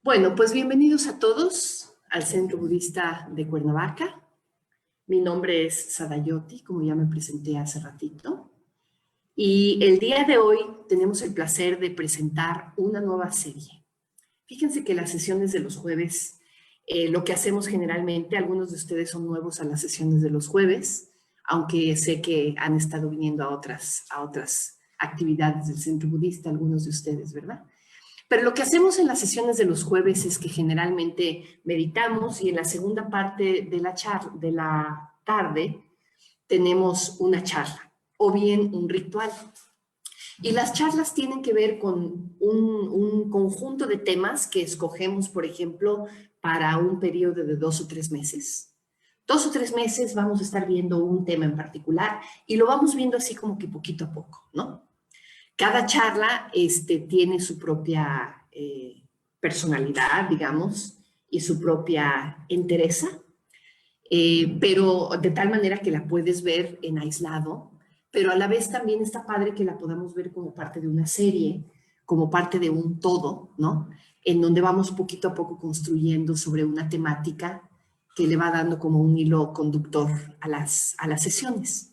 Bueno, pues bienvenidos a todos al Centro Budista de Cuernavaca. Mi nombre es Sadayoti, como ya me presenté hace ratito. Y el día de hoy tenemos el placer de presentar una nueva serie. Fíjense que las sesiones de los jueves, lo que hacemos generalmente, algunos de ustedes son nuevos a las sesiones de los jueves, aunque sé que han estado viniendo a otras actividades del Centro Budista, algunos de ustedes, ¿verdad? Pero lo que hacemos en las sesiones de los jueves es que generalmente meditamos y en la segunda parte de la tarde tenemos una charla o bien un ritual. Y las charlas tienen que ver con un conjunto de temas que escogemos, por ejemplo, para un periodo de 2 o 3 meses. 2 o 3 meses vamos a estar viendo un tema en particular y lo vamos viendo así como que poquito a poco, ¿no? Cada charla tiene su propia personalidad, digamos, y su propia entereza, pero de tal manera que la puedes ver en aislado, pero a la vez también está padre que la podamos ver como parte de una serie, como parte de un todo, ¿no? En donde vamos poquito a poco construyendo sobre una temática que le va dando como un hilo conductor a las sesiones.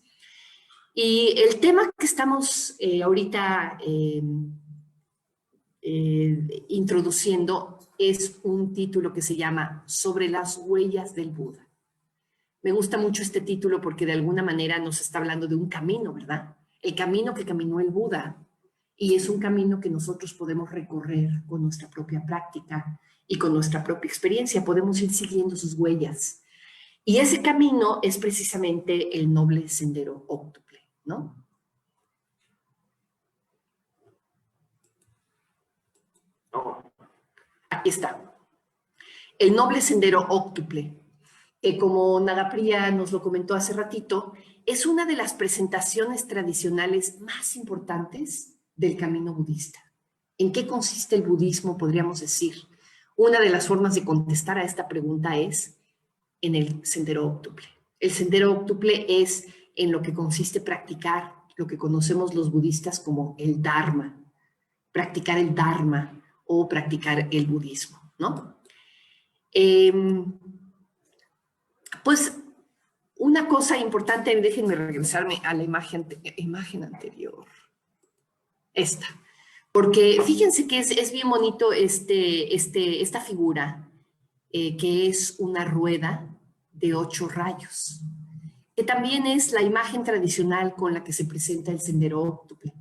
Y el tema que estamos ahorita introduciendo es un título que se llama Sobre las huellas del Buda. Me gusta mucho este título porque de alguna manera nos está hablando de un camino, ¿verdad? El camino que caminó el Buda. Y es un camino que nosotros podemos recorrer con nuestra propia práctica y con nuestra propia experiencia. Podemos ir siguiendo sus huellas. Y ese camino es precisamente el noble sendero óctuple, ¿no? Aquí está. El noble sendero óctuple, que como Nagapriya nos lo comentó hace ratito, es una de las presentaciones tradicionales más importantes del camino budista. ¿En qué consiste el budismo, podríamos decir? Una de las formas de contestar a esta pregunta es en el sendero óctuple. El sendero óctuple es en lo que consiste practicar lo que conocemos los budistas como el Dharma, practicar el Dharma o practicar el budismo, ¿no? Pues una cosa importante, déjenme regresarme a la imagen anterior, esta, porque fíjense que es bien bonito esta figura, que es una rueda de 8 rayos, que también es la imagen tradicional con la que se presenta el sendero óctuple.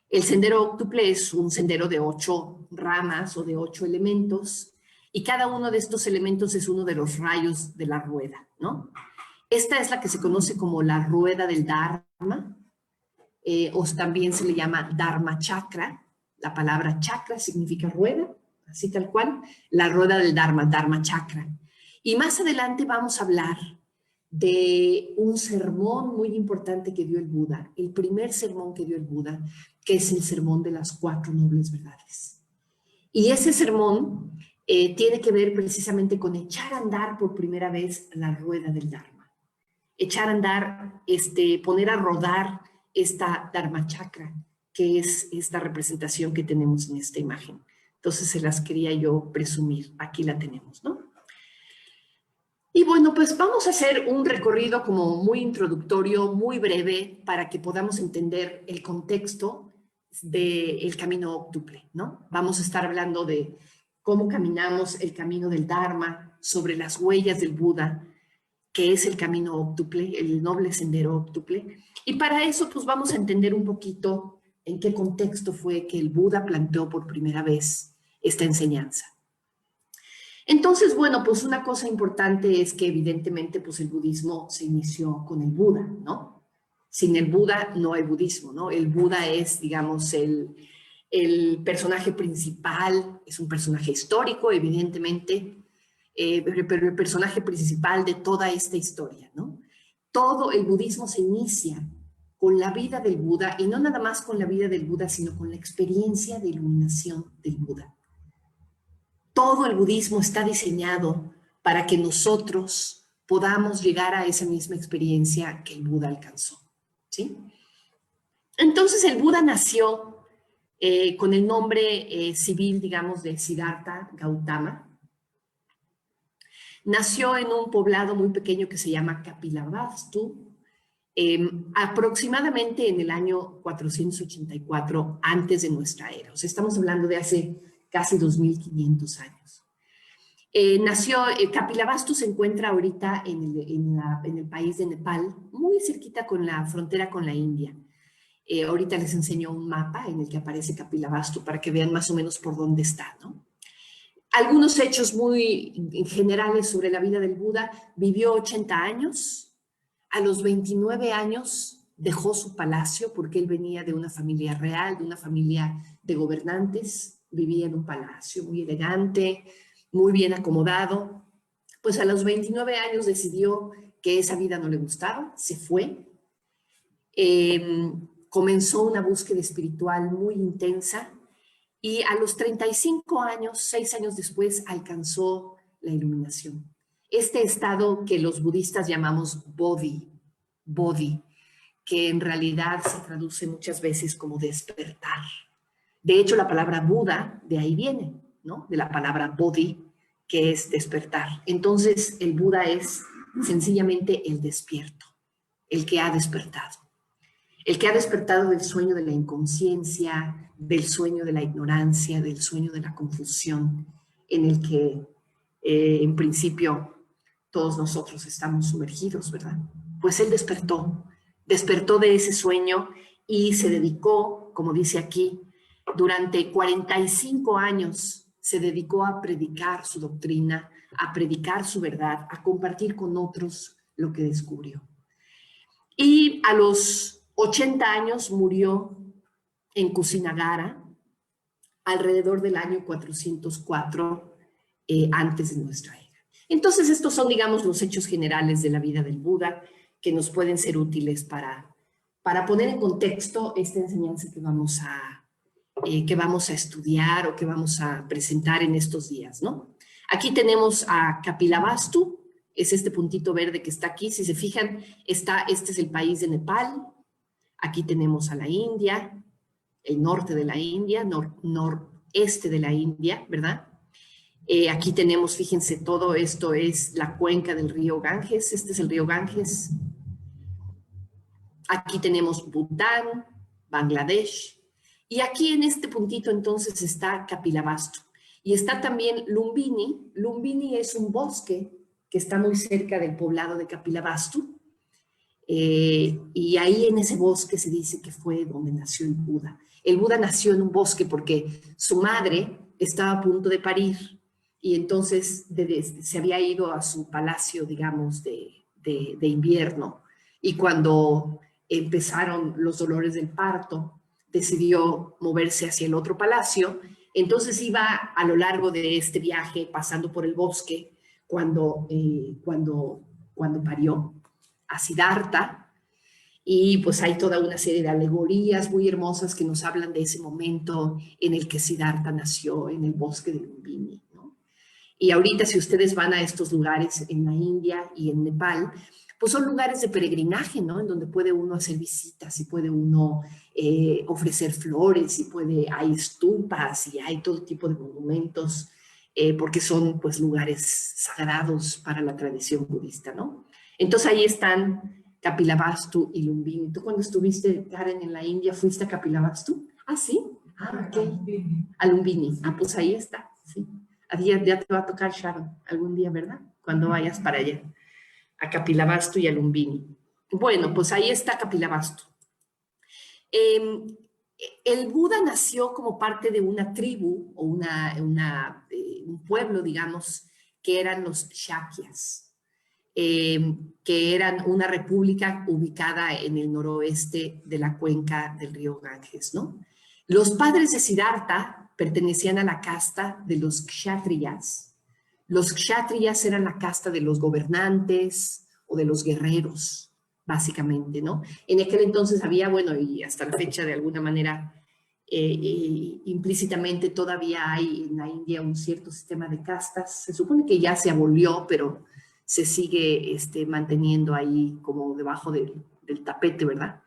El sendero óctuple es un sendero de 8 ramas o de 8 elementos, y cada uno de estos elementos es uno de los rayos de la rueda, ¿no? Esta es la que se conoce como la rueda del Dharma, o también se le llama Dharma Chakra. La palabra chakra significa rueda, así tal cual, la rueda del Dharma, Dharma Chakra. Y más adelante vamos a hablar de un sermón muy importante que dio el Buda, el primer sermón que dio el Buda, que es el sermón de las 4 nobles verdades. Y ese sermón tiene que ver precisamente con echar a andar por primera vez la rueda del Dharma. Echar a andar, poner a rodar esta Dharma Chakra, que es esta representación que tenemos en esta imagen. Entonces se las quería yo presumir. Aquí la tenemos, ¿no? Y bueno, pues vamos a hacer un recorrido como muy introductorio, muy breve, para que podamos entender el contexto del camino óctuple, ¿no? Vamos a estar hablando de cómo caminamos el camino del Dharma, sobre las huellas del Buda, que es el camino óctuple, el noble sendero óctuple. Y para eso, pues vamos a entender un poquito en qué contexto fue que el Buda planteó por primera vez esta enseñanza. Entonces, bueno, pues una cosa importante es que evidentemente pues el budismo se inició con el Buda, ¿no? Sin el Buda no hay budismo, ¿no? El Buda es, digamos, el personaje principal, es un personaje histórico, evidentemente, pero el personaje principal de toda esta historia, ¿no? Todo el budismo se inicia con la vida del Buda, y no nada más con la vida del Buda, sino con la experiencia de iluminación del Buda. Todo el budismo está diseñado para que nosotros podamos llegar a esa misma experiencia que el Buda alcanzó, ¿sí? Entonces el Buda nació con el nombre civil, digamos, de Siddhartha Gautama. Nació en un poblado muy pequeño que se llama Kapilavastu, aproximadamente en el año 484 antes de nuestra era. O sea, estamos hablando de hace casi 2500 años. Kapilavastu se encuentra ahorita en el país de Nepal, muy cerquita con la frontera con la India. Ahorita les enseño un mapa en el que aparece Kapilavastu para que vean más o menos por dónde está, ¿no? Algunos hechos muy generales sobre la vida del Buda. Vivió 80 años. A los 29 años dejó su palacio porque él venía de una familia real, de una familia de gobernantes. Vivía en un palacio muy elegante, muy bien acomodado. Pues a los 29 años decidió que esa vida no le gustaba, se fue. Comenzó una búsqueda espiritual muy intensa. Y a los 35 años, 6 años después, alcanzó la iluminación. Este estado que los budistas llamamos bodhi, que en realidad se traduce muchas veces como despertar. De hecho, la palabra Buda de ahí viene, ¿no? De la palabra bodhi, que es despertar. Entonces, el Buda es sencillamente el despierto, el que ha despertado. El que ha despertado del sueño de la inconsciencia, del sueño de la ignorancia, del sueño de la confusión, en el que en principio todos nosotros estamos sumergidos, ¿verdad? Pues él despertó de ese sueño y se dedicó, como dice aquí, durante 45 años se dedicó a predicar su doctrina, a predicar su verdad, a compartir con otros lo que descubrió. Y a los 80 años murió en Kusinagara, alrededor del año 404 antes de nuestra era. Entonces, estos son, digamos, los hechos generales de la vida del Buda que nos pueden ser útiles para poner en contexto esta enseñanza que vamos a estudiar o que vamos a presentar en estos días, ¿no? Aquí tenemos a Kapilavastu, es este puntito verde que está aquí. Si se fijan, este es el país de Nepal. Aquí tenemos a la India, el norte de la India, noreste de la India, ¿verdad? Aquí tenemos, fíjense, todo esto es la cuenca del río Ganges. Este es el río Ganges. Aquí tenemos Bután, Bangladesh. Y aquí en este puntito entonces está Kapilavastu. Y está también Lumbini. Lumbini es un bosque que está muy cerca del poblado de Kapilavastu. Y ahí en ese bosque se dice que fue donde nació el Buda. El Buda nació en un bosque porque su madre estaba a punto de parir y entonces se había ido a su palacio, digamos, de invierno. Y cuando empezaron los dolores del parto, decidió moverse hacia el otro palacio. Entonces iba a lo largo de este viaje, pasando por el bosque, cuando parió a Siddhartha, y pues hay toda una serie de alegorías muy hermosas que nos hablan de ese momento en el que Siddhartha nació en el bosque de Lumbini, ¿no? Y ahorita si ustedes van a estos lugares en la India y en Nepal, pues son lugares de peregrinaje, ¿no? En donde puede uno hacer visitas y puede uno ofrecer flores y hay stupas y hay todo tipo de monumentos porque son pues lugares sagrados para la tradición budista, ¿no? Entonces ahí están Kapilavastu y Lumbini. ¿Tú cuando estuviste, Karen, en la India, fuiste a Kapilavastu? Ah, sí. Ah, ok. A Lumbini. Ah, pues ahí está, sí. Ya te va a tocar, Sharon, algún día, ¿verdad? Cuando vayas para allá, a Kapilavastu y a Lumbini. Bueno, pues ahí está Kapilavastu. El Buda nació como parte de una tribu o un pueblo, digamos, que eran los Shakyas, que eran una república ubicada en el noroeste de la cuenca del río Ganges, ¿no? Los padres de Siddhartha pertenecían a la casta de los kshatriyas. Los kshatriyas eran la casta de los gobernantes o de los guerreros, básicamente, ¿no? En aquel entonces había, bueno, y hasta la fecha de alguna manera, implícitamente todavía hay en la India un cierto sistema de castas. Se supone que ya se abolió, pero se sigue manteniendo ahí como debajo del tapete, ¿verdad?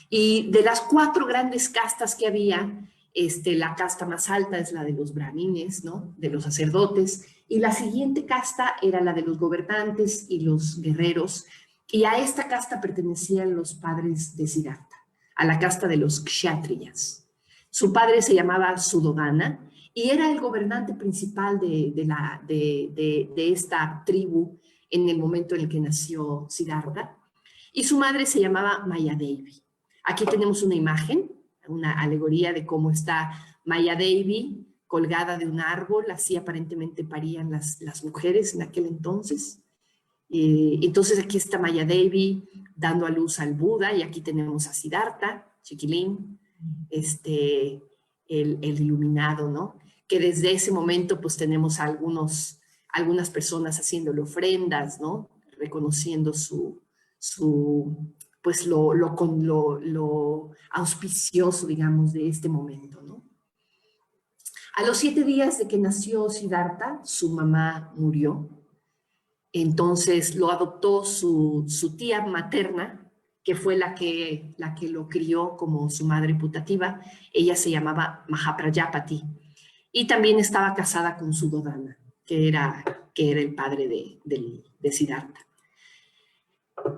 Y de las 4 grandes castas que había, La casta más alta es la de los brahmines, ¿no? De los sacerdotes, y la siguiente casta era la de los gobernantes y los guerreros, y a esta casta pertenecían los padres de Siddhartha, a la casta de los kshatriyas. Su padre se llamaba Suddhodana y era el gobernante principal de esta tribu en el momento en el que nació Siddhartha, y su madre se llamaba Mayadevi. Aquí tenemos una imagen, una alegoría de cómo está Mayadevi colgada de un árbol, así aparentemente parían las mujeres en aquel entonces. Entonces aquí está Mayadevi dando a luz al Buda, y aquí tenemos a Siddhartha, chiquilín, el iluminado, ¿no? Que desde ese momento pues tenemos a algunas personas haciéndole ofrendas, ¿no? Reconociendo pues lo auspicioso, digamos, de este momento, ¿no? A los 7 días de que nació Siddhartha, su mamá murió. Entonces lo adoptó su tía materna, que fue la que lo crió como su madre putativa. Ella se llamaba Mahaprajapati. Y también estaba casada con Suddhodana, que era el padre de Siddhartha.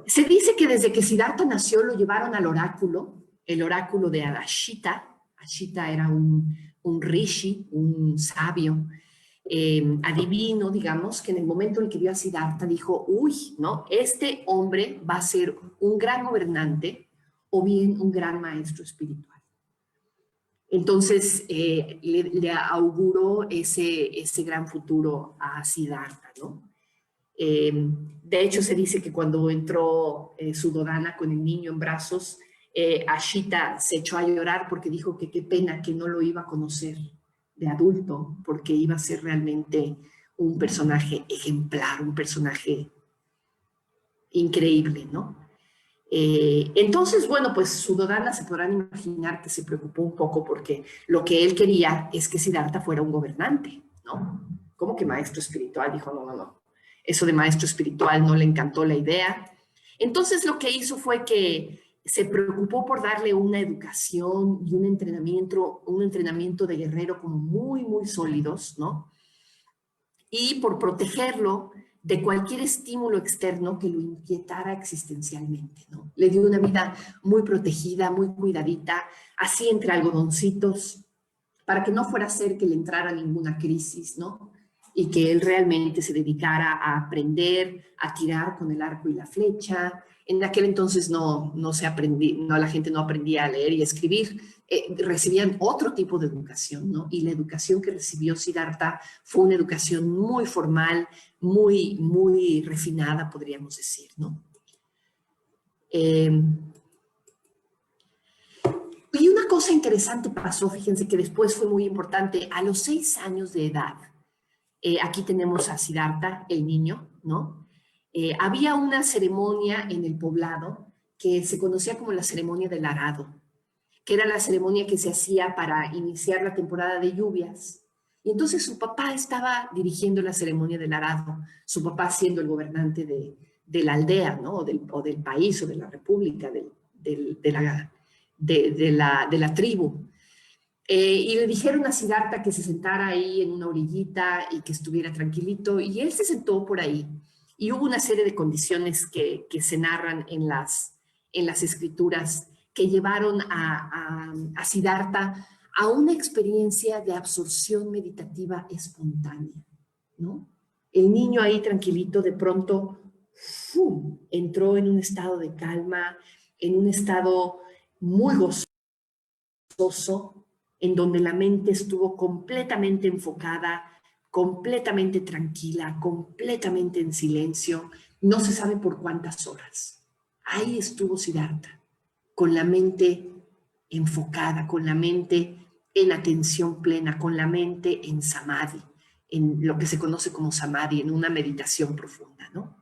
Se dice que desde que Siddhartha nació lo llevaron al oráculo, el oráculo de Ashita. Ashita era un rishi, un sabio, adivino, digamos, que en el momento en que vio a Siddhartha dijo, uy, ¿no? Este hombre va a ser un gran gobernante o bien un gran maestro espiritual. Entonces le auguró ese gran futuro a Siddhartha, ¿no? De hecho, se dice que cuando entró Suddhodana con el niño en brazos, Ashita se echó a llorar porque dijo que qué pena que no lo iba a conocer de adulto, porque iba a ser realmente un personaje ejemplar, un personaje increíble, ¿no? Entonces, bueno, pues Suddhodana se podrán imaginar que se preocupó un poco porque lo que él quería es que Siddhartha fuera un gobernante, ¿no? ¿Cómo que maestro espiritual? Dijo, no. Eso de maestro espiritual no le encantó la idea. Entonces lo que hizo fue que se preocupó por darle una educación y un entrenamiento de guerrero como muy, muy sólidos, ¿no? Y por protegerlo de cualquier estímulo externo que lo inquietara existencialmente, ¿no? Le dio una vida muy protegida, muy cuidadita, así entre algodoncitos, para que no fuera a ser que le entrara ninguna crisis, ¿no? Y que él realmente se dedicara a aprender, a tirar con el arco y la flecha. En aquel entonces la gente no aprendía a leer y escribir, recibían otro tipo de educación, ¿no? Y la educación que recibió Siddhartha fue una educación muy formal, muy, muy refinada, podríamos decir, ¿no? Y una cosa interesante pasó, fíjense que después fue muy importante, a los 6 años de edad, aquí tenemos a Siddhartha, el niño, ¿no? Había una ceremonia en el poblado que se conocía como la ceremonia del arado, que era la ceremonia que se hacía para iniciar la temporada de lluvias. Y entonces su papá estaba dirigiendo la ceremonia del arado, su papá siendo el gobernante de la aldea, ¿no? O del país o de la república, de la tribu. Y le dijeron a Siddhartha que se sentara ahí en una orillita y que estuviera tranquilito, y él se sentó por ahí. Y hubo una serie de condiciones que se narran en las escrituras que llevaron a Siddhartha a una experiencia de absorción meditativa espontánea, ¿no? El niño ahí tranquilito de pronto entró en un estado de calma, en un estado muy gozoso, en donde la mente estuvo completamente enfocada, completamente tranquila, completamente en silencio, no se sabe por cuántas horas. Ahí estuvo Siddhartha, con la mente enfocada, con la mente en atención plena, con la mente en samadhi, en lo que se conoce como samadhi, en una meditación profunda, ¿no?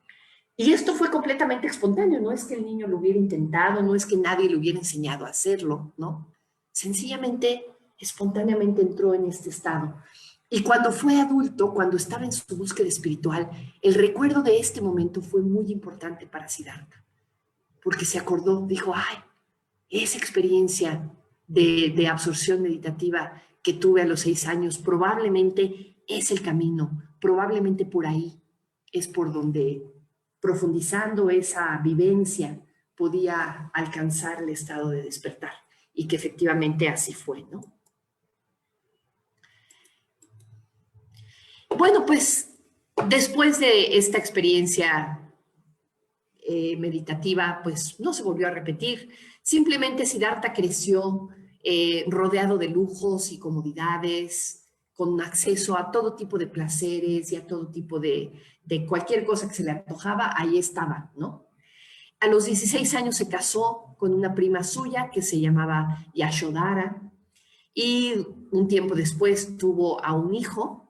Y esto fue completamente espontáneo, no es que el niño lo hubiera intentado, no es que nadie le hubiera enseñado a hacerlo, ¿no? Sencillamente, espontáneamente entró en este estado. Y cuando fue adulto, cuando estaba en su búsqueda espiritual, el recuerdo de este momento fue muy importante para Siddhartha, porque se acordó, dijo, ay, esa experiencia de absorción meditativa que tuve a los 6 años, probablemente es el camino, probablemente por ahí es por donde, profundizando esa vivencia, podía alcanzar el estado de despertar, y que efectivamente así fue, ¿no? Bueno, pues después de esta experiencia meditativa, pues no se volvió a repetir. Simplemente Siddhartha creció rodeado de lujos y comodidades, con acceso a todo tipo de placeres y a todo tipo de cualquier cosa que se le antojaba, ahí estaba, ¿no? A los 16 años se casó con una prima suya que se llamaba Yashodhara, y un tiempo después tuvo a un hijo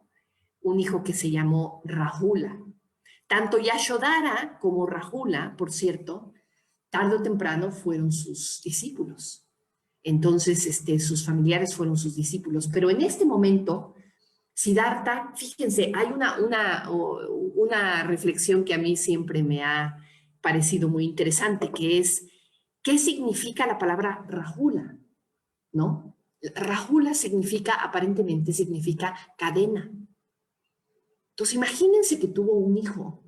que se llamó Rahula. Tanto Yashodhara como Rahula, por cierto, tarde o temprano fueron sus discípulos. Entonces, sus familiares fueron sus discípulos. Pero en este momento, Siddhartha, fíjense, hay una reflexión que a mí siempre me ha parecido muy interesante, que es, ¿qué significa la palabra Rahula? ¿No? Rahula aparentemente significa cadena. Entonces, imagínense que tuvo un hijo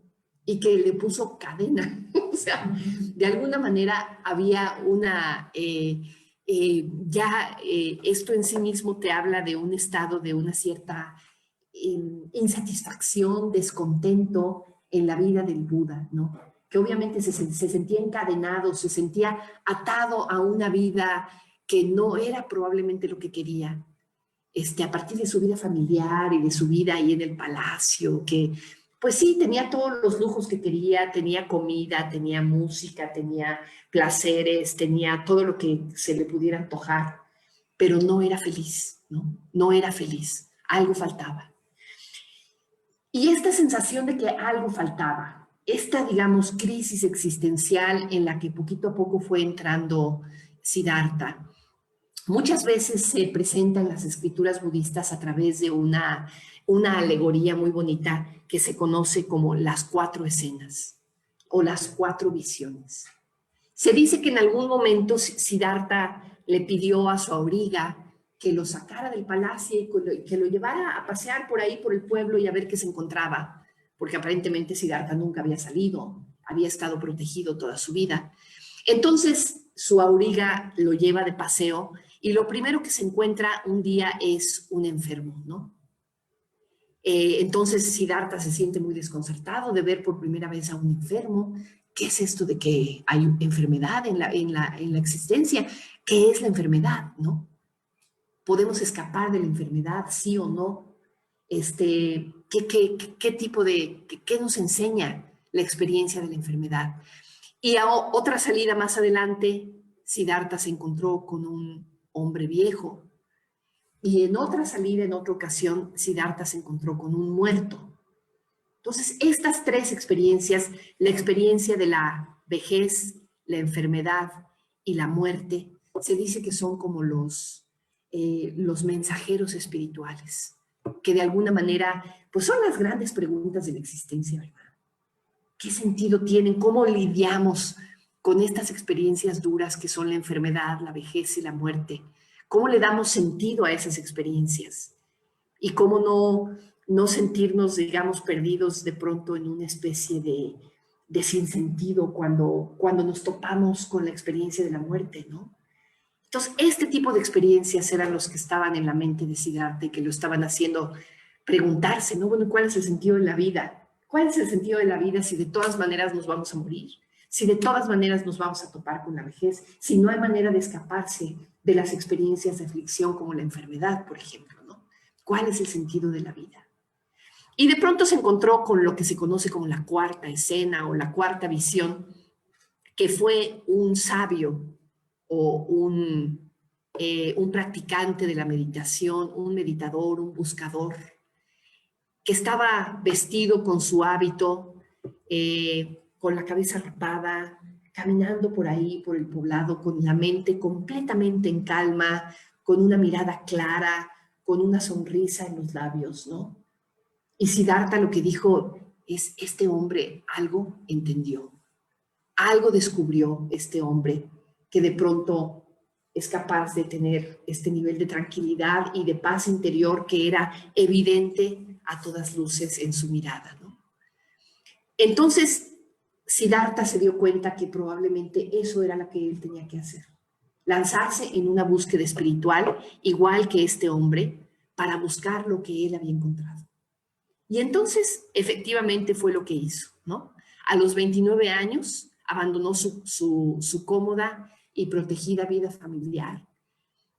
y que le puso cadena. O sea, de alguna manera había esto en sí mismo te habla de un estado de una cierta insatisfacción, descontento en la vida del Buda, ¿no? Que obviamente se sentía encadenado, se sentía atado a una vida que no era probablemente lo que quería. A partir de su vida familiar y de su vida ahí en el palacio, que pues sí, tenía todos los lujos que quería, tenía comida, tenía música, tenía placeres, tenía todo lo que se le pudiera antojar, pero no era feliz, ¿no? No era feliz, algo faltaba. Y esta sensación de que algo faltaba, esta, digamos, crisis existencial en la que poquito a poco fue entrando Siddhartha, muchas veces se presenta en las escrituras budistas a través de una alegoría muy bonita que se conoce como las 4 escenas o las 4 visiones. Se dice que en algún momento Siddhartha le pidió a su auriga que lo sacara del palacio y que lo llevara a pasear por ahí, por el pueblo, y a ver qué se encontraba, porque aparentemente Siddhartha nunca había salido, había estado protegido toda su vida. Entonces su auriga lo lleva de paseo y lo primero que se encuentra un día es un enfermo, ¿no? Entonces Siddhartha se siente muy desconcertado de ver por primera vez a un enfermo. ¿Qué es esto de que hay enfermedad en la existencia? ¿Qué es la enfermedad, no? ¿Podemos escapar de la enfermedad, sí o no? ¿Qué tipo de, qué nos enseña la experiencia de la enfermedad? Y a otra salida más adelante, Siddhartha se encontró con un hombre viejo. Y en otra salida, en otra ocasión, Siddhartha se encontró con un muerto. Entonces, estas 3 experiencias, la experiencia de la vejez, la enfermedad y la muerte, se dice que son como los mensajeros espirituales, que de alguna manera, pues son las grandes preguntas de la existencia, ¿verdad? ¿Qué sentido tienen? ¿Cómo lidiamos con estas experiencias duras que son la enfermedad, la vejez y la muerte? ¿Cómo le damos sentido a esas experiencias? Y cómo no sentirnos, digamos, perdidos de pronto en una especie de sinsentido cuando nos topamos con la experiencia de la muerte, ¿no? Entonces, este tipo de experiencias eran los que estaban en la mente de Siddhartha y que lo estaban haciendo preguntarse, ¿no? Bueno, ¿cuál es el sentido de la vida? ¿Cuál es el sentido de la vida si de todas maneras nos vamos a morir? Si de todas maneras nos vamos a topar con la vejez, si no hay manera de escaparse de las experiencias de aflicción como la enfermedad, por ejemplo, ¿no? ¿Cuál es el sentido de la vida? Y de pronto se encontró con lo que se conoce como la 4ª escena o la 4ª visión, que fue un sabio o un practicante de la meditación, un meditador, un buscador, que estaba vestido con su hábito, con la cabeza rapada, caminando por ahí, por el poblado, con la mente completamente en calma, con una mirada clara, con una sonrisa en los labios, ¿no? Y Siddhartha lo que dijo es, este hombre algo entendió, algo descubrió este hombre que de pronto es capaz de tener este nivel de tranquilidad y de paz interior que era evidente a todas luces en su mirada, ¿no? Entonces, Siddhartha se dio cuenta que probablemente eso era lo que él tenía que hacer. Lanzarse en una búsqueda espiritual, igual que este hombre, para buscar lo que él había encontrado. Y entonces, efectivamente, fue lo que hizo, ¿no? A los 29 años, abandonó su cómoda y protegida vida familiar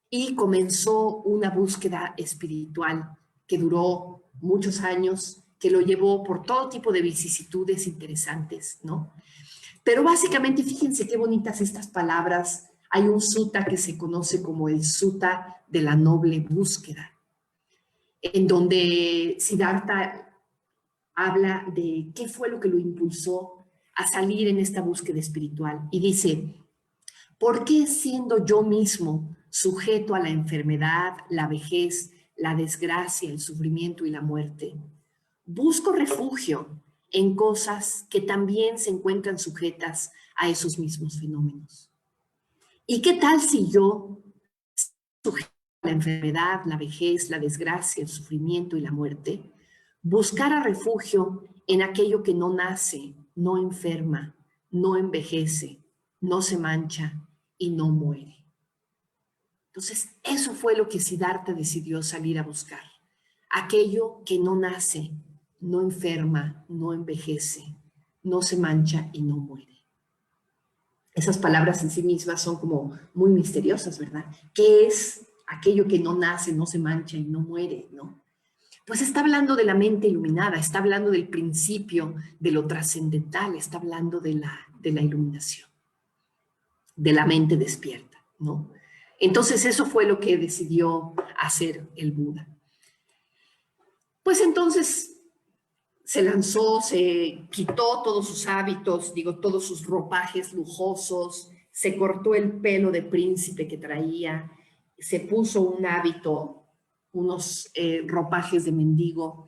y comenzó una búsqueda espiritual que duró muchos años, que lo llevó por todo tipo de vicisitudes interesantes, ¿no? Pero básicamente, fíjense qué bonitas estas palabras. Hay un sutta que se conoce como el sutta de la noble búsqueda, en donde Siddhartha habla de qué fue lo que lo impulsó a salir en esta búsqueda espiritual. Y dice, ¿por qué siendo yo mismo sujeto a la enfermedad, la vejez, la desgracia, el sufrimiento y la muerte, busco refugio en cosas que también se encuentran sujetas a esos mismos fenómenos? ¿Y qué tal si yo, sujeto a la enfermedad, la vejez, la desgracia, el sufrimiento y la muerte, buscara refugio en aquello que no nace, no enferma, no envejece, no se mancha y no muere? Entonces, eso fue lo que Siddhartha decidió salir a buscar. Aquello que no nace, no enferma, no envejece, no se mancha y no muere. Esas palabras en sí mismas son como muy misteriosas, ¿verdad? ¿Qué es aquello que no nace, no se mancha y no muere, no? Pues está hablando de la mente iluminada, está hablando del principio de lo trascendental, está hablando de la iluminación, de la mente despierta, ¿no? Entonces eso fue lo que decidió hacer el Buda. Pues entonces se lanzó, se quitó todos sus hábitos, digo, todos sus ropajes lujosos, se cortó el pelo de príncipe que traía, se puso un hábito, unos ropajes de mendigo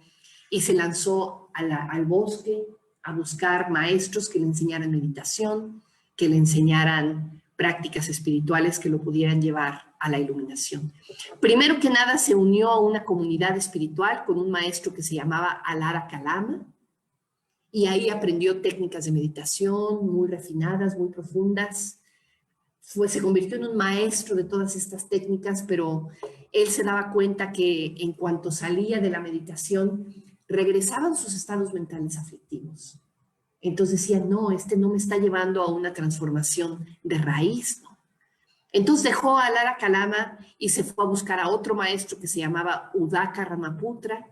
y se lanzó al bosque a buscar maestros que le enseñaran meditación, que le enseñaran prácticas espirituales que lo pudieran llevar a la iluminación. Primero que nada se unió a una comunidad espiritual con un maestro que se llamaba Alara Kalama y ahí aprendió técnicas de meditación muy refinadas, muy profundas. Se convirtió en un maestro de todas estas técnicas, pero él se daba cuenta que en cuanto salía de la meditación, regresaban sus estados mentales aflictivos. Entonces decía, no, no me está llevando a una transformación de raíz, ¿no? Entonces dejó a Alara Kalama y se fue a buscar a otro maestro que se llamaba Udaka Ramaputra.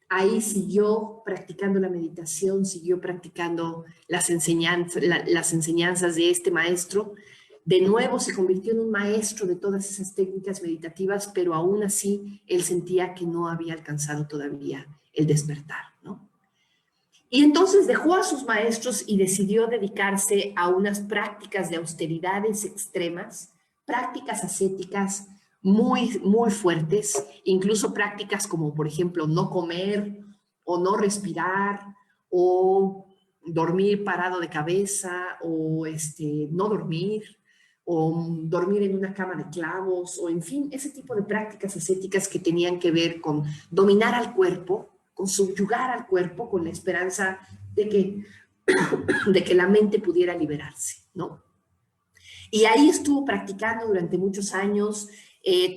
Ahí siguió practicando la meditación, siguió practicando las enseñanzas de este maestro. De nuevo se convirtió en un maestro de todas esas técnicas meditativas, pero aún así él sentía que no había alcanzado todavía el despertar, ¿no? Y entonces dejó a sus maestros y decidió dedicarse a unas prácticas de austeridades extremas, prácticas ascéticas muy, muy fuertes, incluso prácticas como, por ejemplo, no comer o no respirar o dormir parado de cabeza o no dormir o dormir en una cama de clavos o, en fin, ese tipo de prácticas ascéticas que tenían que ver con dominar al cuerpo, con subyugar al cuerpo, con la esperanza de que la mente pudiera liberarse, ¿no? Y ahí estuvo practicando durante muchos años,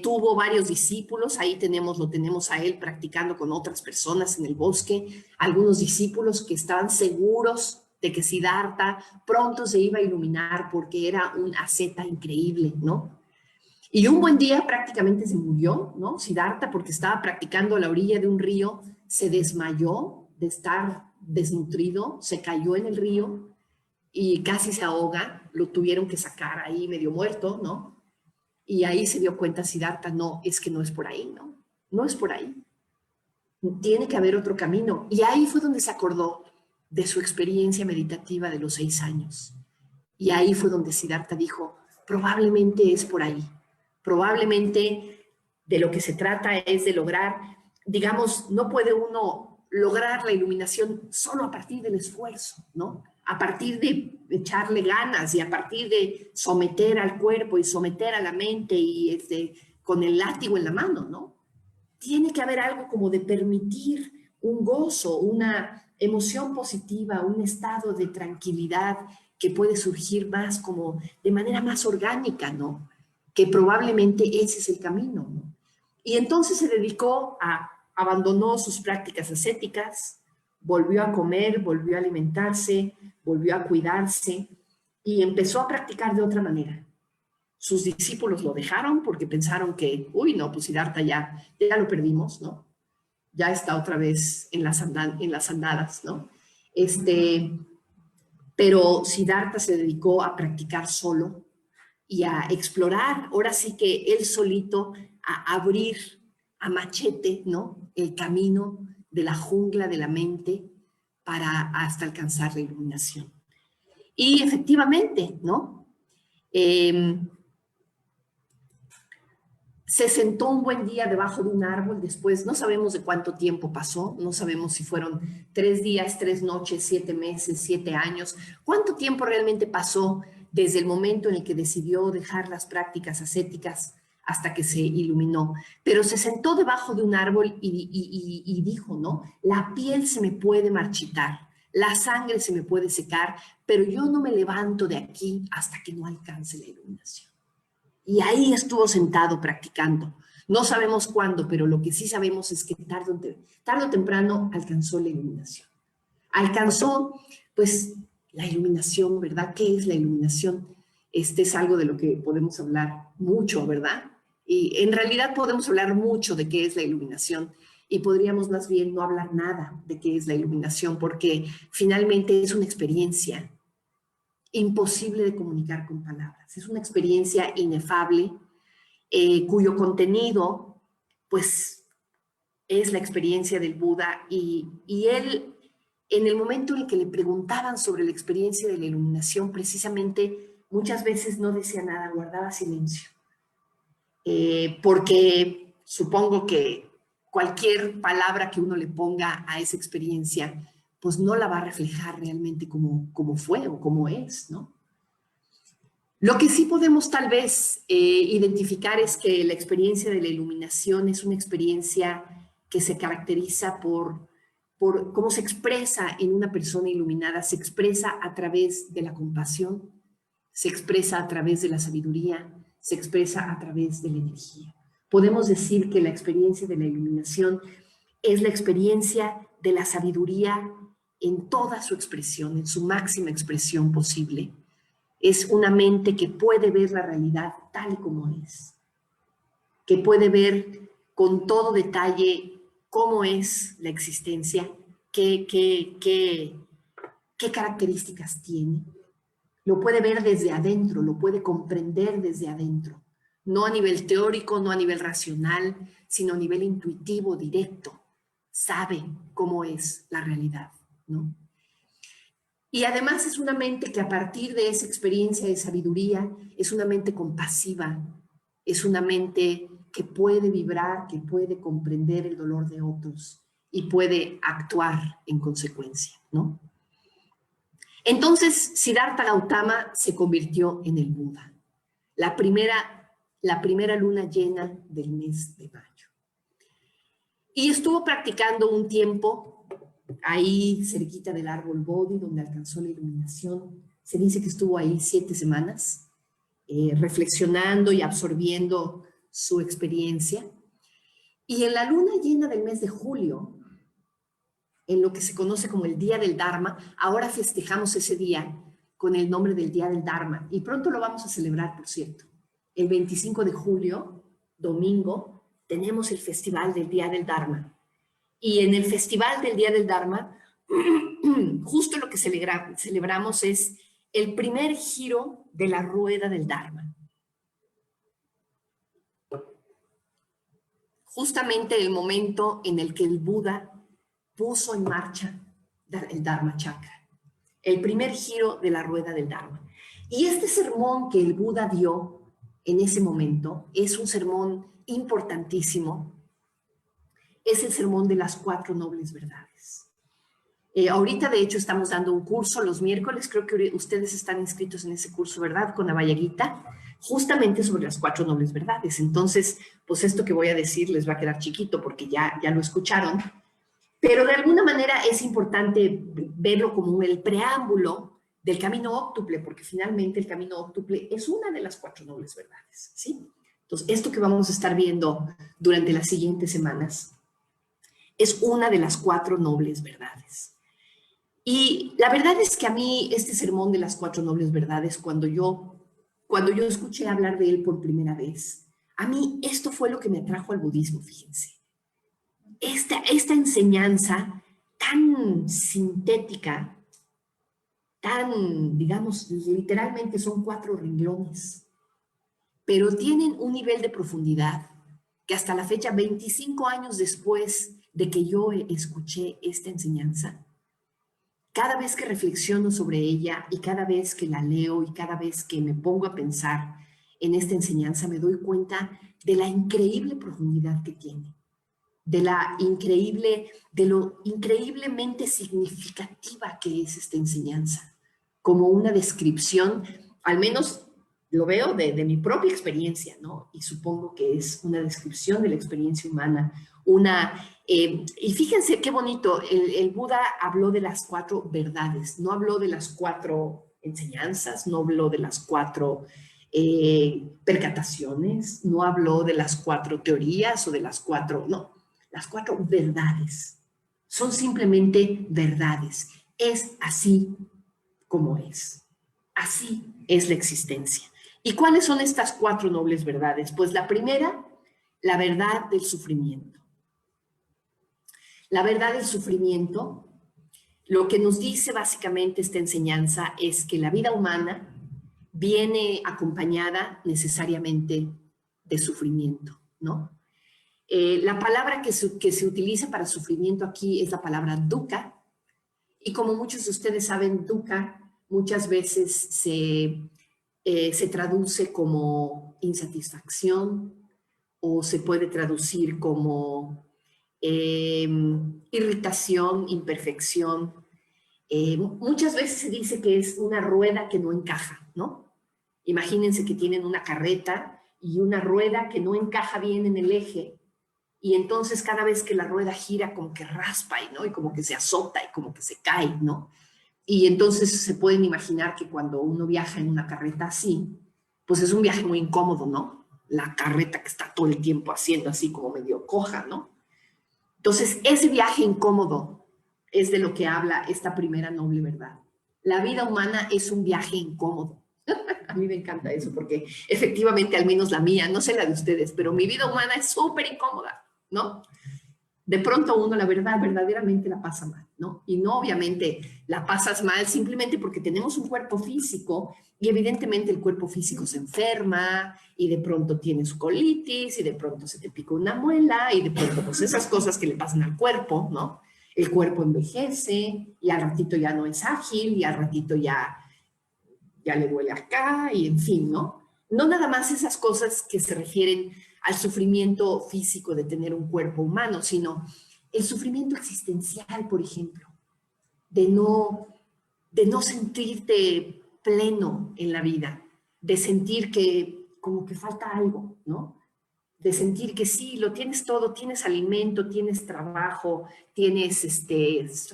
tuvo varios discípulos, ahí lo tenemos a él practicando con otras personas en el bosque, algunos discípulos que estaban seguros de que Siddhartha pronto se iba a iluminar porque era un asceta increíble, ¿no? Y un buen día prácticamente se murió, ¿no? Siddhartha, porque estaba practicando a la orilla de un río, se desmayó de estar desnutrido, se cayó en el río y casi se ahoga, lo tuvieron que sacar ahí medio muerto, ¿no? Y ahí se dio cuenta Siddhartha, no, es que no es por ahí, ¿no? No es por ahí. Tiene que haber otro camino. Y ahí fue donde se acordó de su experiencia meditativa de los 6 años. Y ahí fue donde Siddhartha dijo, probablemente es por ahí. Probablemente de lo que se trata es de lograr, digamos, no puede uno lograr la iluminación solo a partir del esfuerzo, ¿no? A partir de echarle ganas y a partir de someter al cuerpo y someter a la mente y con el látigo en la mano, ¿no? Tiene que haber algo como de permitir un gozo, una emoción positiva, un estado de tranquilidad que puede surgir más como de manera más orgánica, ¿no? Que probablemente ese es el camino, ¿no? Y entonces se dedicó abandonó sus prácticas ascéticas, volvió a comer, volvió a alimentarse, volvió a cuidarse y empezó a practicar de otra manera. Sus discípulos lo dejaron porque pensaron que, uy, no, pues Siddhartha ya lo perdimos, ¿no? Ya está otra vez en las andadas, ¿no? Pero Siddhartha se dedicó a practicar solo y a explorar, ahora sí que él solito, a abrir a machete, ¿no? El camino de la jungla de la mente para hasta alcanzar la iluminación. Y efectivamente, ¿no? Se sentó un buen día debajo de un árbol, después no sabemos de cuánto tiempo pasó, no sabemos si fueron 3 días, 3 noches, 7 meses, 7 años, cuánto tiempo realmente pasó desde el momento en el que decidió dejar las prácticas ascéticas hasta que se iluminó. Pero se sentó debajo de un árbol y dijo, ¿no? La piel se me puede marchitar, la sangre se me puede secar, pero yo no me levanto de aquí hasta que no alcance la iluminación. Y ahí estuvo sentado practicando. No sabemos cuándo, pero lo que sí sabemos es que tarde o temprano alcanzó la iluminación. Alcanzó, pues, la iluminación, ¿verdad? ¿Qué es la iluminación? Es algo de lo que podemos hablar mucho, ¿verdad? Y en realidad podemos hablar mucho de qué es la iluminación y podríamos más bien no hablar nada de qué es la iluminación porque finalmente es una experiencia imposible de comunicar con palabras. Es una experiencia inefable, cuyo contenido, pues, es la experiencia del Buda y él, en el momento en el que le preguntaban sobre la experiencia de la iluminación, precisamente muchas veces no decía nada, guardaba silencio, porque supongo que cualquier palabra que uno le ponga a esa experiencia, pues no la va a reflejar realmente como fue o como es, ¿no? Lo que sí podemos tal vez identificar es que la experiencia de la iluminación es una experiencia que se caracteriza por cómo se expresa en una persona iluminada, se expresa a través de la compasión, se expresa a través de la sabiduría, se expresa a través de la energía. Podemos decir que la experiencia de la iluminación es la experiencia de la sabiduría en toda su expresión, en su máxima expresión posible. Es una mente que puede ver la realidad tal y como es, que puede ver con todo detalle cómo es la existencia, qué características tiene. Lo puede ver desde adentro, lo puede comprender desde adentro, no a nivel teórico, no a nivel racional, sino a nivel intuitivo, directo. Sabe cómo es la realidad, ¿no? Y además es una mente que a partir de esa experiencia de sabiduría es una mente compasiva, es una mente que puede vibrar, que puede comprender el dolor de otros y puede actuar en consecuencia, ¿no? Entonces, Siddhartha Gautama se convirtió en el Buda, la primera luna llena del mes de mayo. Y estuvo practicando un tiempo ahí cerquita del árbol Bodhi, donde alcanzó la iluminación. Se dice que estuvo ahí 7 semanas, reflexionando y absorbiendo su experiencia. Y en la luna llena del mes de julio, en lo que se conoce como el Día del Dharma, ahora festejamos ese día con el nombre del Día del Dharma. Y pronto lo vamos a celebrar, por cierto. El 25 de julio, domingo, tenemos el Festival del Día del Dharma. Y en el Festival del Día del Dharma, justo lo que celebramos es el primer giro de la rueda del Dharma. Justamente el momento en el que el Buda puso en marcha el Dharma Chakra, el primer giro de la rueda del Dharma. Y este sermón que el Buda dio en ese momento es un sermón importantísimo. es el sermón de las 4 nobles verdades. Ahorita, de hecho, estamos dando un curso los miércoles, creo que ustedes están inscritos en ese curso, ¿verdad? Con Abayaguita, justamente sobre las 4 nobles verdades. Entonces, pues esto que voy a decir les va a quedar chiquito porque ya lo escucharon, pero de alguna manera es importante verlo como el preámbulo del camino óctuple, porque finalmente el camino óctuple es una de las 4 nobles verdades, ¿sí? Entonces, esto que vamos a estar viendo durante las siguientes semanas es una de las 4 nobles verdades. Y la verdad es que a mí este sermón de las 4 nobles verdades, cuando yo escuché hablar de él por primera vez, a mí esto fue lo que me atrajo al budismo, fíjense. Esta enseñanza tan sintética, tan, digamos, literalmente son 4 renglones, pero tienen un nivel de profundidad que hasta la fecha, 25 años después de que yo escuché esta enseñanza, cada vez que reflexiono sobre ella y cada vez que la leo y cada vez que me pongo a pensar en esta enseñanza, me doy cuenta de la increíble profundidad que tiene, de lo increíblemente significativa que es esta enseñanza, como una descripción, al menos lo veo de mi propia experiencia, ¿no? Y supongo que es una descripción de la experiencia humana, y fíjense qué bonito, el Buda habló de las 4 verdades, no habló de las 4 enseñanzas, no habló de las 4 percataciones, no habló de las 4 teorías o de las 4, no, las 4 verdades. Son simplemente verdades. Es así como es. Así es la existencia. ¿Y cuáles son estas 4 nobles verdades? Pues la primera, la verdad del sufrimiento. La verdad del sufrimiento, lo que nos dice básicamente esta enseñanza es que la vida humana viene acompañada necesariamente de sufrimiento, ¿no? La palabra que se utiliza para sufrimiento aquí es la palabra dukkha, y como muchos de ustedes saben, dukkha muchas veces se traduce como insatisfacción o se puede traducir como irritación, imperfección. Muchas veces se dice que es una rueda que no encaja, ¿no? Imagínense que tienen una carreta y una rueda que no encaja bien en el eje, y entonces cada vez que la rueda gira como que raspa, ¿no? Y como que se azota y como que se cae, ¿no? Y entonces se pueden imaginar que cuando uno viaja en una carreta así, pues es un viaje muy incómodo, ¿no? La carreta que está todo el tiempo haciendo así como medio coja, ¿no? Entonces, ese viaje incómodo es de lo que habla esta primera noble verdad. La vida humana es un viaje incómodo. A mí me encanta eso porque efectivamente, al menos la mía, no sé la de ustedes, pero mi vida humana es súper incómoda, ¿no? De pronto uno, la verdad, verdaderamente la pasa mal, ¿no? Y no obviamente la pasas mal simplemente porque tenemos un cuerpo físico y evidentemente el cuerpo físico se enferma y de pronto tienes colitis y de pronto se te pica una muela y de pronto pues esas cosas que le pasan al cuerpo, ¿no? El cuerpo envejece y al ratito ya no es ágil y al ratito ya le duele acá y en fin, ¿no? No nada más esas cosas que se refieren al sufrimiento físico de tener un cuerpo humano, sino el sufrimiento existencial, por ejemplo, de no sentirte pleno en la vida, de sentir que como que falta algo, ¿no? De sentir que sí, lo tienes todo, tienes alimento, tienes trabajo, tienes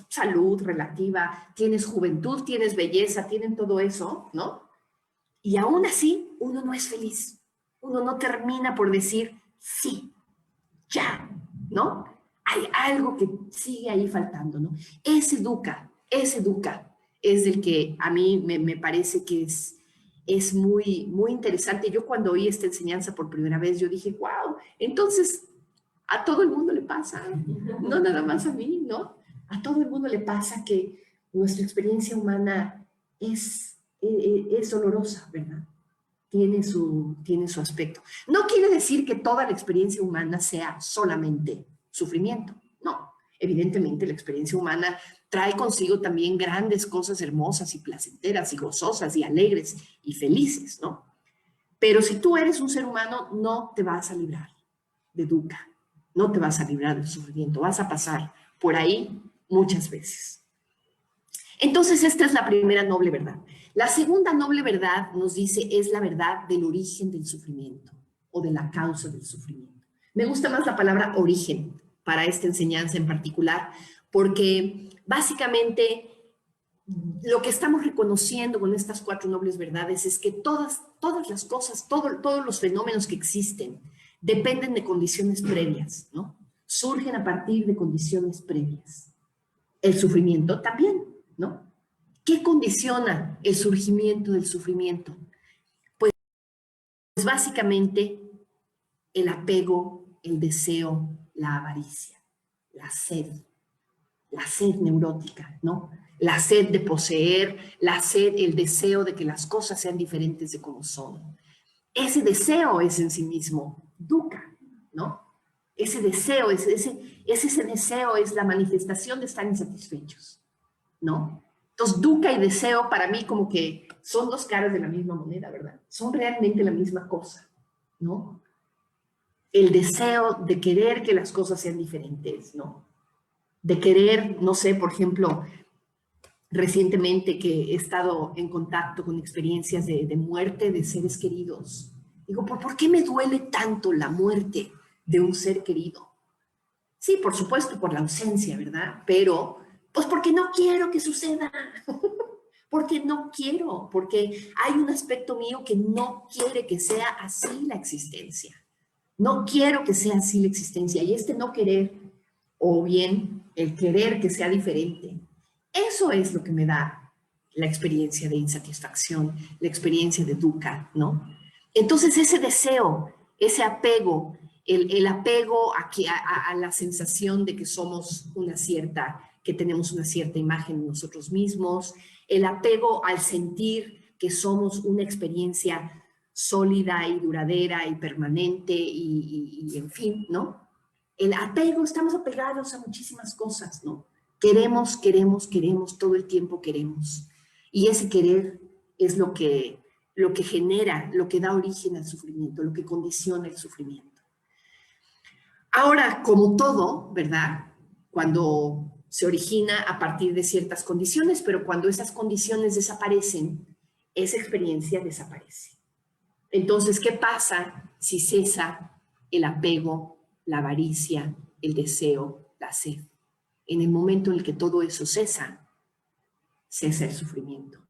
salud relativa, tienes juventud, tienes belleza, tienen todo eso, ¿no? Y aún así, uno no es feliz. Uno no termina por decir, sí, ya, ¿no? Hay algo que sigue ahí faltando, ¿no? Ese dukkha es el que a mí me parece que es muy, muy interesante. Yo cuando oí esta enseñanza por primera vez, yo dije, wow, entonces a todo el mundo le pasa, no nada más a mí, ¿no? A todo el mundo le pasa que nuestra experiencia humana es dolorosa, ¿verdad? Tiene su aspecto. No quiere decir que toda la experiencia humana sea solamente sufrimiento. No, evidentemente la experiencia humana trae consigo también grandes cosas hermosas y placenteras y gozosas y alegres y felices, ¿no? Pero si tú eres un ser humano, no te vas a librar de dukkha. no te vas a librar del sufrimiento, vas a pasar por ahí muchas veces. Entonces, esta es la primera noble verdad. La segunda noble verdad nos dice es la verdad del origen del sufrimiento o de la causa del sufrimiento. Me gusta más la palabra origen para esta enseñanza en particular, porque básicamente lo que estamos reconociendo con estas cuatro nobles verdades es que todas las cosas, todos los fenómenos que existen dependen de condiciones previas, ¿no? Surgen a partir de condiciones previas. El sufrimiento también, ¿no? ¿Qué condiciona el surgimiento del sufrimiento? Pues básicamente el apego, el deseo, la avaricia, la sed neurótica, ¿no? La sed de poseer, la sed, el deseo de que las cosas sean diferentes de como son. Ese deseo es en sí mismo dukkha, ¿no? Ese deseo, ese deseo es la manifestación de estar insatisfechos, ¿no? Entonces, dukkha y deseo para mí como que son dos caras de la misma moneda, ¿verdad? Son realmente la misma cosa, ¿no? El deseo de querer que las cosas sean diferentes, ¿no? De querer, no sé, por ejemplo, recientemente que he estado en contacto con experiencias de muerte de seres queridos. Digo, ¿por qué me duele tanto la muerte de un ser querido? Sí, por supuesto, por la ausencia, ¿verdad? Pero, pues porque no quiero que suceda. Porque no quiero, porque hay un aspecto mío que no quiere que sea así la existencia. No quiero que sea así la existencia. Y este no querer, o bien el querer que sea diferente, eso es lo que me da la experiencia de insatisfacción, la experiencia de dukkha, ¿no? Entonces ese deseo, ese apego, el apego a la sensación de que somos una cierta, que tenemos una cierta imagen de nosotros mismos, el apego al sentir que somos una experiencia sólida y duradera y permanente y en fin, ¿no? El apego, estamos apegados a muchísimas cosas, ¿no? Queremos, todo el tiempo queremos. Y ese querer es lo que genera, lo que da origen al sufrimiento, lo que condiciona el sufrimiento. Ahora, como todo, ¿verdad? Cuando se origina a partir de ciertas condiciones, pero cuando esas condiciones desaparecen, esa experiencia desaparece. Entonces, ¿qué pasa si cesa el apego, la avaricia, el deseo, la sed? En el momento en el que todo eso cesa, cesa el sufrimiento.